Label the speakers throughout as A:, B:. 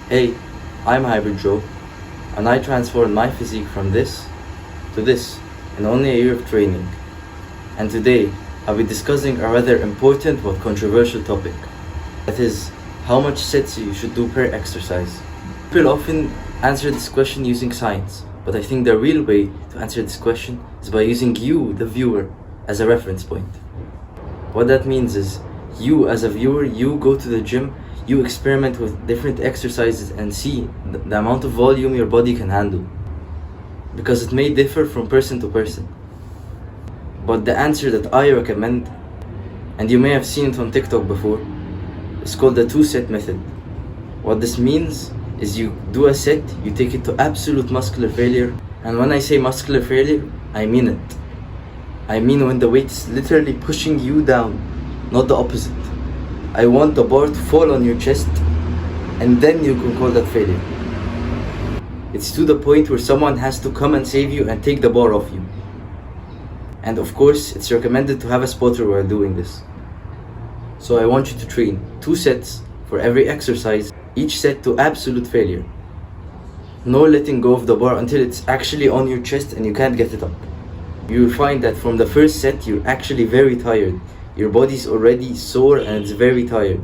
A: Hey, I'm Hybrid Joe, and I transformed my physique from this to this in only a year of training. And today, I'll be discussing a rather important but controversial topic. That is, how much sets you should do per exercise. People often answer this question using science, but I think the real way to answer this question is by using you, the viewer, as a reference point. What that means is, you as a viewer, you go to the gym, you experiment with different exercises and see the amount of volume your body can handle. Because it may differ from person to person. But the answer that I recommend, and you may have seen it on TikTok before, is called the 2-set method. What this means is you do a set, you take it to absolute muscular failure, and when I say muscular failure, I mean it. I mean when the weight is literally pushing you down, not the opposite. I want the bar to fall on your chest, and then you can call that failure. It's to the point where someone has to come and save you and take the bar off you. And of course, it's recommended to have a spotter while doing this. So I want you to train 2 sets for every exercise, each set to absolute failure. No letting go of the bar until it's actually on your chest and you can't get it up. You will find that from the first set, you're actually very tired. Your body's already sore and it's very tired.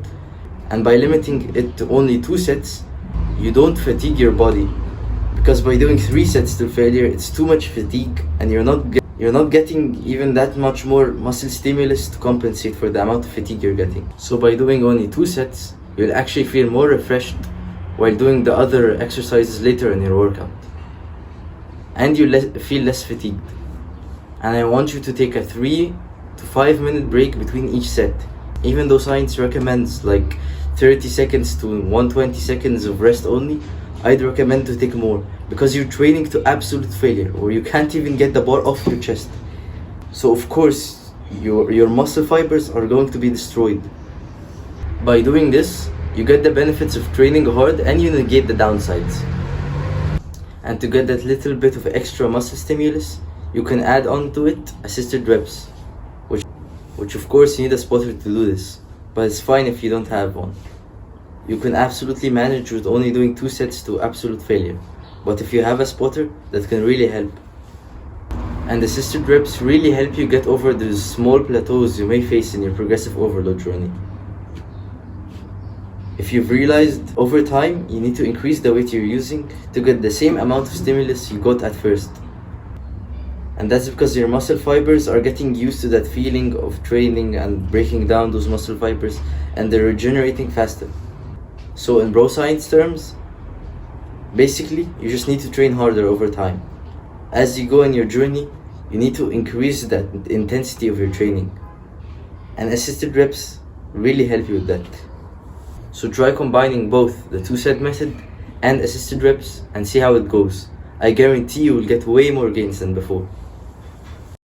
A: And by limiting it to only 2 sets, you don't fatigue your body. Because by doing 3 sets to failure, it's too much fatigue and you're not getting even that much more muscle stimulus to compensate for the amount of fatigue you're getting. So by doing only 2 sets, you'll actually feel more refreshed while doing the other exercises later in your workout. And you feel less fatigued. And I want you to take a 3 to 5 minute break between each set. Even though science recommends like 30 seconds to 120 seconds of rest only, I'd recommend to take more, because you're training to absolute failure, or you can't even get the bar off your chest. So of course, your muscle fibers are going to be destroyed. By doing this, you get the benefits of training hard and you negate the downsides. And to get that little bit of extra muscle stimulus, you can add on to it assisted reps, which of course you need a spotter to do this, but it's fine if you don't have one. You can absolutely manage with only doing 2 sets to absolute failure, but if you have a spotter, that can really help. And assisted reps really help you get over those small plateaus you may face in your progressive overload journey. If you've realized over time you need to increase the weight you're using to get the same amount of stimulus you got at first. And that's because your muscle fibers are getting used to that feeling of training and breaking down those muscle fibers, and they're regenerating faster. So in bro science terms, basically you just need to train harder over time. As you go in your journey, you need to increase that intensity of your training. And assisted reps really help you with that. So try combining both the 2-set method and assisted reps and see how it goes. I guarantee you will get way more gains than before.